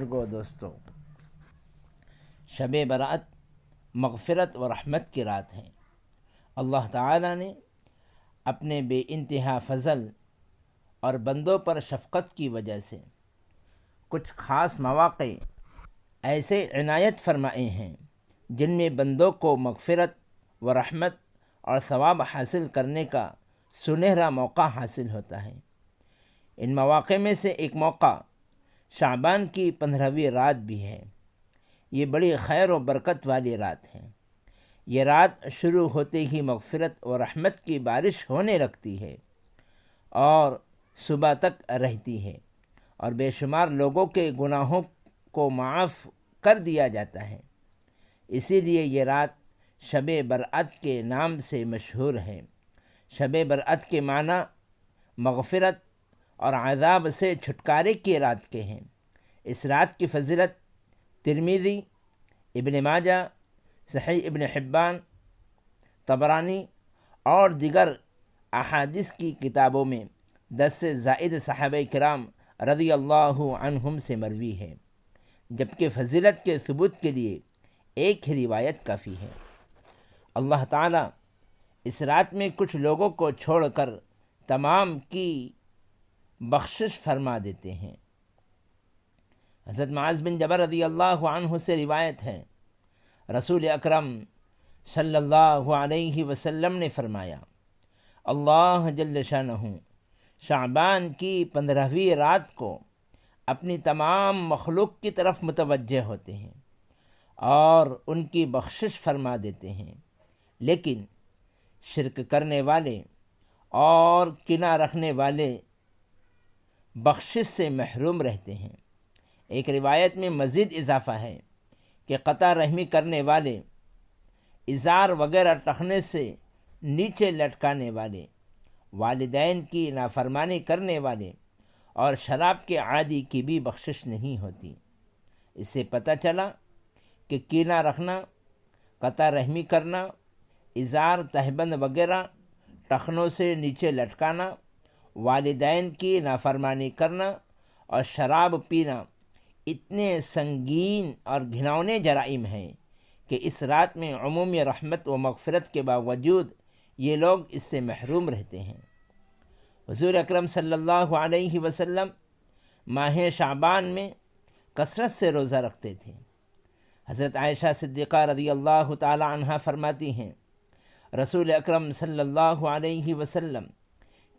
دوستو، شب برأت مغفرت و رحمت کی رات ہے۔ اللہ تعالی نے اپنے بے انتہا فضل اور بندوں پر شفقت کی وجہ سے کچھ خاص مواقع ایسے عنایت فرمائے ہیں جن میں بندوں کو مغفرت و رحمت اور ثواب حاصل کرنے کا سنہرا موقع حاصل ہوتا ہے۔ ان مواقع میں سے ایک موقع شعبان کی 15ویں رات بھی ہے۔ یہ بڑی خیر و برکت والی رات ہے۔ یہ رات شروع ہوتے ہی مغفرت و رحمت کی بارش ہونے لگتی ہے اور صبح تک رہتی ہے، اور بے شمار لوگوں کے گناہوں کو معاف کر دیا جاتا ہے۔ اسی لیے یہ رات شب برأت کے نام سے مشہور ہے۔ شب برأت کے معنی مغفرت اور عذاب سے چھٹکارے کی رات کے ہیں۔ اس رات کی فضیلت ترمذی، ابن ماجہ، صحیح ابن حبان، طبرانی اور دیگر احادیث کی کتابوں میں 10 سے زائد صحابہ کرام رضی اللہ عنہم سے مروی ہے، جبکہ فضیلت کے ثبوت کے لیے ایک ہی روایت کافی ہے۔ اللہ تعالیٰ اس رات میں کچھ لوگوں کو چھوڑ کر تمام کی بخشش فرما دیتے ہیں۔ حضرت معاذ بن جبل رضی اللہ عنہ سے روایت ہے، رسول اکرم صلی اللہ علیہ وسلم نے فرمایا، اللہ جل شانہ شعبان کی 15ویں رات کو اپنی تمام مخلوق کی طرف متوجہ ہوتے ہیں اور ان کی بخشش فرما دیتے ہیں، لیکن شرک کرنے والے اور کینہ رکھنے والے بخشش سے محروم رہتے ہیں۔ ایک روایت میں مزید اضافہ ہے کہ قطع رحمی کرنے والے، ازار وغیرہ ٹخنے سے نیچے لٹکانے والے، والدین کی نافرمانی کرنے والے اور شراب کے عادی کی بھی بخشش نہیں ہوتی۔ اس سے پتہ چلا کہ کینہ رکھنا، قطع رحمی کرنا، ازار تہبند وغیرہ ٹخنوں سے نیچے لٹکانا، والدین کی نافرمانی کرنا اور شراب پینا اتنے سنگین اور گھناؤنے جرائم ہیں کہ اس رات میں عمومی رحمت و مغفرت کے باوجود یہ لوگ اس سے محروم رہتے ہیں۔ حضور اکرم صلی اللہ علیہ وسلم ماہ شعبان میں کثرت سے روزہ رکھتے تھے۔ حضرت عائشہ صدیقہ رضی اللہ تعالی عنہا فرماتی ہیں، رسول اکرم صلی اللہ علیہ وسلم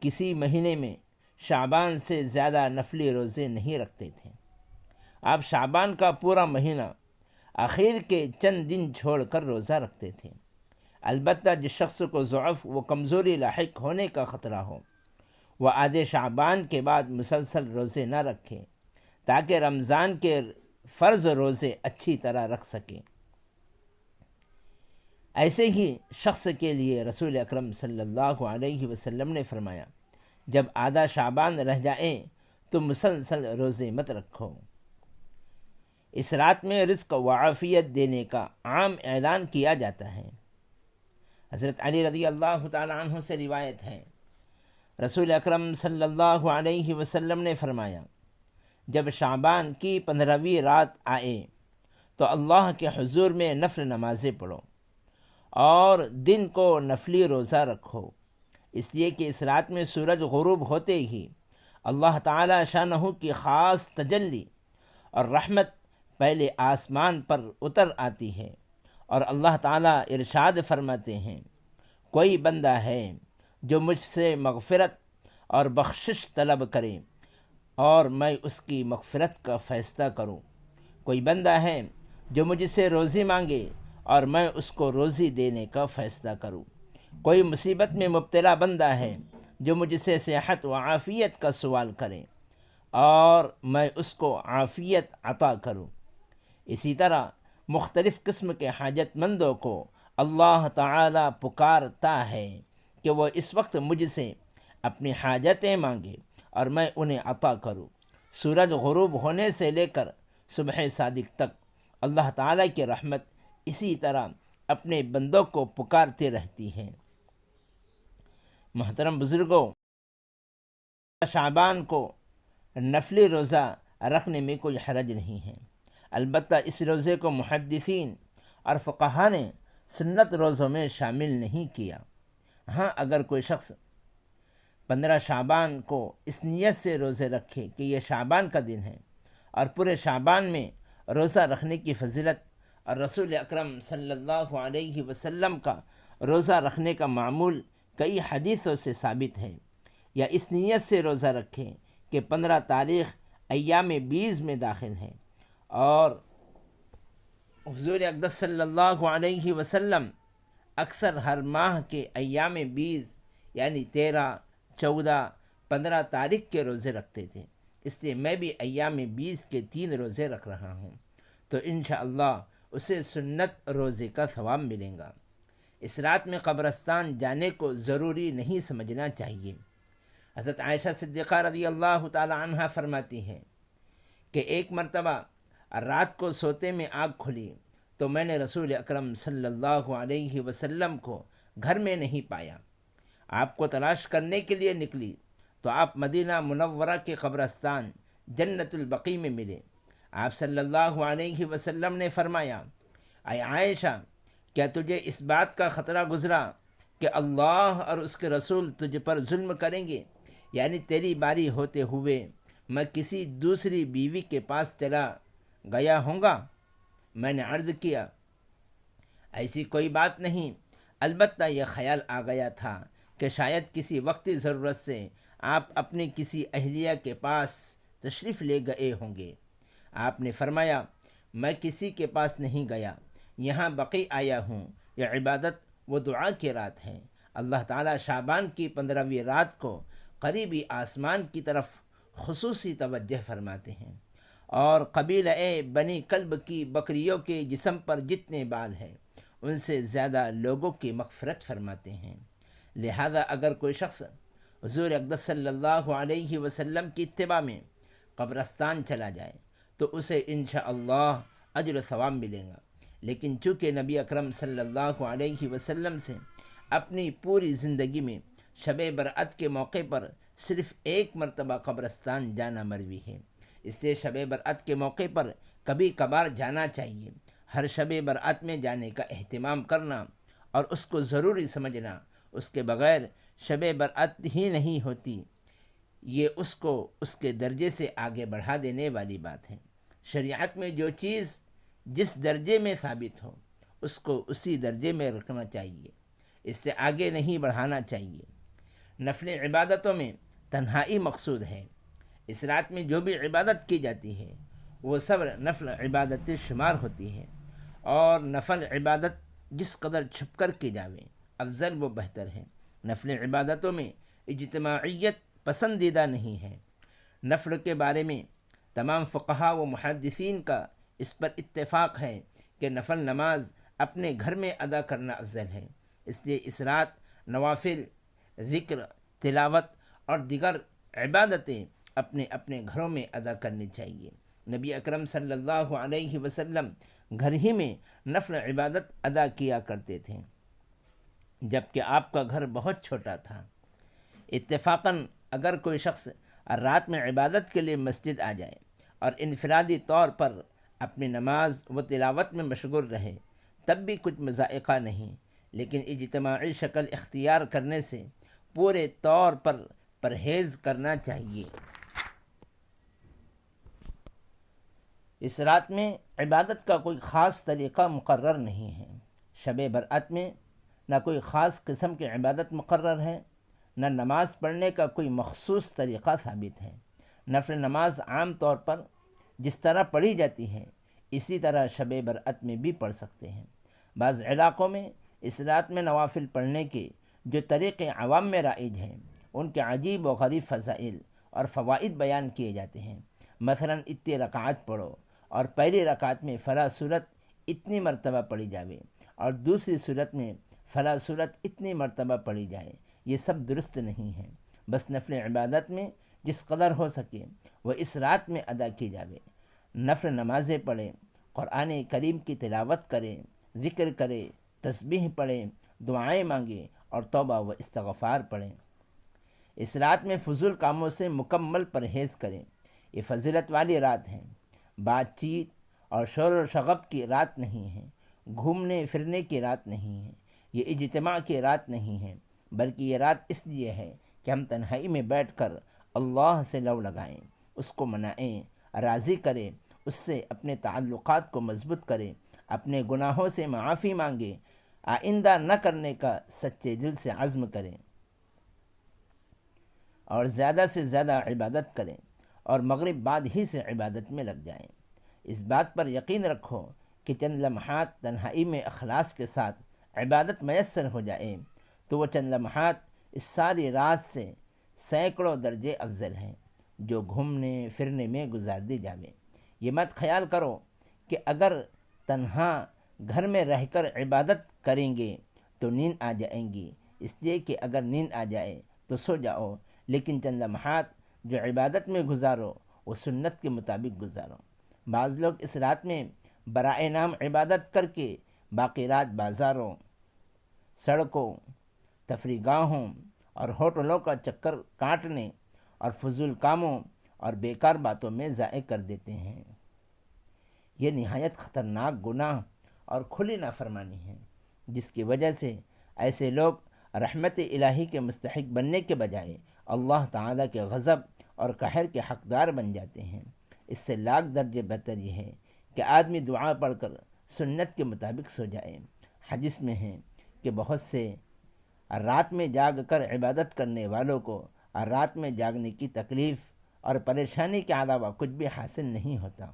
کسی مہینے میں شعبان سے زیادہ نفلی روزے نہیں رکھتے تھے۔ آپ شعبان کا پورا مہینہ آخر کے چند دن چھوڑ کر روزہ رکھتے تھے۔ البتہ جس شخص کو ضعف و کمزوری لاحق ہونے کا خطرہ ہو، وہ آدھے شعبان کے بعد مسلسل روزے نہ رکھے تاکہ رمضان کے فرض روزے اچھی طرح رکھ سکیں۔ ایسے ہی شخص کے لیے رسول اکرم صلی اللہ علیہ وسلم نے فرمایا، جب آدھا شعبان رہ جائے تو مسلسل روزے مت رکھو۔ اس رات میں رزق و عافیت دینے کا عام اعلان کیا جاتا ہے۔ حضرت علی رضی اللہ تعالی عنہ سے روایت ہے، رسول اکرم صلی اللہ علیہ وسلم نے فرمایا، جب شعبان کی 15ویں رات آئے تو اللہ کے حضور میں نفل نمازیں پڑھو اور دن کو نفلی روزہ رکھو، اس لیے کہ اس رات میں سورج غروب ہوتے ہی اللہ تعالی شانہ کی خاص تجلی اور رحمت پہلے آسمان پر اتر آتی ہے، اور اللہ تعالیٰ ارشاد فرماتے ہیں، کوئی بندہ ہے جو مجھ سے مغفرت اور بخشش طلب کرے اور میں اس کی مغفرت کا فیصلہ کروں۔ کوئی بندہ ہے جو مجھ سے روزی مانگے اور میں اس کو روزی دینے کا فیصلہ کروں۔ کوئی مصیبت میں مبتلا بندہ ہے جو مجھ سے صحت و عافیت کا سوال کرے اور میں اس کو عافیت عطا کروں۔ اسی طرح مختلف قسم کے حاجت مندوں کو اللہ تعالی پکارتا ہے کہ وہ اس وقت مجھ سے اپنی حاجتیں مانگے اور میں انہیں عطا کروں۔ سورج غروب ہونے سے لے کر صبح صادق تک اللہ تعالی کی رحمت اسی طرح اپنے بندوں کو پکارتی رہتی ہے۔ محترم بزرگوں، شعبان کو نفلی روزہ رکھنے میں کوئی حرج نہیں ہے۔ البتہ اس روزے کو محدثین اور فقہا نے سنت روزوں میں شامل نہیں کیا۔ ہاں، اگر کوئی شخص 15 شعبان کو اس نیت سے روزے رکھے کہ یہ شعبان کا دن ہے اور پورے شعبان میں روزہ رکھنے کی فضیلت اور رسول اکرم صلی اللہ علیہ وسلم کا روزہ رکھنے کا معمول کئی حدیثوں سے ثابت ہے، یا اس نیت سے روزہ رکھے کہ 15 تاریخ ایام بیز میں داخل ہے اور حضور اقدس صلی اللہ علیہ وسلم اکثر ہر ماہ کے ایام بیز یعنی 13، 14، 15 تاریخ کے روزے رکھتے تھے، اس لیے میں بھی ایام بیز کے 3 روزے رکھ رہا ہوں، تو انشاءاللہ اسے سنت روزے کا ثواب ملے گا۔ اس رات میں قبرستان جانے کو ضروری نہیں سمجھنا چاہیے۔ حضرت عائشہ صدیقہ رضی اللہ تعالی عنہ فرماتی ہیں کہ ایک مرتبہ رات کو سوتے میں آنکھ کھلی تو میں نے رسول اکرم صلی اللہ علیہ وسلم کو گھر میں نہیں پایا۔ آپ کو تلاش کرنے کے لیے نکلی تو آپ مدینہ منورہ کے قبرستان جنت البقیع میں ملے۔ آپ صلی اللہ علیہ وسلم نے فرمایا، اے عائشہ، کیا تجھے اس بات کا خطرہ گزرا کہ اللہ اور اس کے رسول تجھ پر ظلم کریں گے، یعنی تیری باری ہوتے ہوئے میں کسی دوسری بیوی کے پاس چلا گیا ہوں گا؟ میں نے عرض کیا، ایسی کوئی بات نہیں، البتہ یہ خیال آ گیا تھا کہ شاید کسی وقتی ضرورت سے آپ اپنی کسی اہلیہ کے پاس تشریف لے گئے ہوں گے۔ آپ نے فرمایا، میں کسی کے پاس نہیں گیا، یہاں بقیع آیا ہوں۔ یہ عبادت و دعا کی رات ہے۔ اللہ تعالیٰ شعبان کی 15ویں رات کو قریبی آسمان کی طرف خصوصی توجہ فرماتے ہیں، اور قبیلہ بنی کلب کی بکریوں کے جسم پر جتنے بال ہیں ان سے زیادہ لوگوں کی مغفرت فرماتے ہیں۔ لہذا اگر کوئی شخص حضور اقدس صلی اللہ علیہ وسلم کی اتباع میں قبرستان چلا جائے تو اسے انشاءاللہ اجر و ثواب ملے گا، لیکن چونکہ نبی اکرم صلی اللہ علیہ وسلم سے اپنی پوری زندگی میں شب برأت کے موقع پر صرف ایک مرتبہ قبرستان جانا مروی ہے، اس سے شب برأت کے موقع پر کبھی کبھار جانا چاہیے۔ ہر شب برأت میں جانے کا اہتمام کرنا اور اس کو ضروری سمجھنا، اس کے بغیر شب برأت ہی نہیں ہوتی، یہ اس کو اس کے درجے سے آگے بڑھا دینے والی بات ہے۔ شریعت میں جو چیز جس درجے میں ثابت ہو اس کو اسی درجے میں رکھنا چاہیے، اس سے آگے نہیں بڑھانا چاہیے۔ نفل عبادتوں میں تنہائی مقصود ہے۔ اس رات میں جو بھی عبادت کی جاتی ہے وہ سب نفل عبادت شمار ہوتی ہے، اور نفل عبادت جس قدر چھپ کر کی جاوے افضل و بہتر ہے۔ نفل عبادتوں میں اجتماعیت پسندیدہ نہیں ہے۔ نفل کے بارے میں تمام فقہا و محدثین کا اس پر اتفاق ہے کہ نفل نماز اپنے گھر میں ادا کرنا افضل ہے، اس لیے اس رات نوافل، ذکر، تلاوت اور دیگر عبادتیں اپنے اپنے گھروں میں ادا کرنی چاہیے۔ نبی اکرم صلی اللہ علیہ وسلم گھر ہی میں نفل عبادت ادا کیا کرتے تھے، جبکہ آپ کا گھر بہت چھوٹا تھا۔ اتفاقاً اگر کوئی شخص رات میں عبادت کے لیے مسجد آ جائے اور انفرادی طور پر اپنی نماز و تلاوت میں مشغول رہے تب بھی کچھ مذائقہ نہیں، لیکن اجتماعی شکل اختیار کرنے سے پورے طور پر پرہیز کرنا چاہیے۔ اس رات میں عبادت کا کوئی خاص طریقہ مقرر نہیں ہے۔ شب برأت میں نہ کوئی خاص قسم کی عبادت مقرر ہے، نہ نماز پڑھنے کا کوئی مخصوص طریقہ ثابت ہے۔ نفل نماز عام طور پر جس طرح پڑھی جاتی ہے اسی طرح شب برأت میں بھی پڑھ سکتے ہیں۔ بعض علاقوں میں اس رات میں نوافل پڑھنے کے جو طریقے عوام میں رائج ہیں ان کے عجیب و غریب فضائل اور فوائد بیان کیے جاتے ہیں۔ مثلاً اتنی رکعات پڑھو اور پہلی رکعت میں فلاں صورت اتنی مرتبہ پڑھی جاوے اور دوسری صورت میں فلاں صورت اتنی مرتبہ پڑھی جائے، یہ سب درست نہیں ہے۔ بس نفل عبادت میں جس قدر ہو سکے وہ اس رات میں ادا کی جاوے۔ نفل نمازیں پڑھیں، قرآن کریم کی تلاوت کریں، ذکر کریں، تسبیح پڑھیں، دعائیں مانگیں اور توبہ و استغفار پڑھیں۔ اس رات میں فضول کاموں سے مکمل پرہیز کریں۔ یہ فضیلت والی رات ہے، بات چیت اور شور و شغب کی رات نہیں ہے، گھومنے پھرنے کی رات نہیں ہے، یہ اجتماع کی رات نہیں ہے، بلکہ یہ رات اس لیے ہے کہ ہم تنہائی میں بیٹھ کر اللہ سے لو لگائیں، اس کو منائیں، راضی کریں، اس سے اپنے تعلقات کو مضبوط کریں، اپنے گناہوں سے معافی مانگیں، آئندہ نہ کرنے کا سچے دل سے عزم کریں اور زیادہ سے زیادہ عبادت کریں اور مغرب بعد ہی سے عبادت میں لگ جائیں۔ اس بات پر یقین رکھو کہ چند لمحات تنہائی میں اخلاص کے ساتھ عبادت میسر ہو جائے تو وہ چند لمحات اس ساری رات سے سینکڑوں درجے افضل ہیں جو گھومنے پھرنے میں گزار دی جاویں۔ یہ مت خیال کرو کہ اگر تنہا گھر میں رہ کر عبادت کریں گے تو نیند آ جائیں گی، اس لیے کہ اگر نیند آ جائے تو سو جاؤ، لیکن چند لمحات جو عبادت میں گزارو وہ سنت کے مطابق گزارو۔ بعض لوگ اس رات میں برائے نام عبادت کر کے باقی رات بازاروں، سڑکوں، تفریح گاہوں اور ہوٹلوں کا چکر کاٹنے اور فضول کاموں اور بیکار باتوں میں ضائع کر دیتے ہیں۔ یہ نہایت خطرناک گناہ اور کھلی نافرمانی ہے، جس کی وجہ سے ایسے لوگ رحمت الہی کے مستحق بننے کے بجائے اللہ تعالیٰ کے غضب اور قہر کے حقدار بن جاتے ہیں۔ اس سے لاکھ درجے بہتر یہ ہے کہ آدمی دعا پڑھ کر سنت کے مطابق سو جائے۔ حدیث میں ہے کہ بہت سے رات میں جاگ کر عبادت کرنے والوں کو رات میں جاگنے کی تکلیف اور پریشانی کے علاوہ کچھ بھی حاصل نہیں ہوتا۔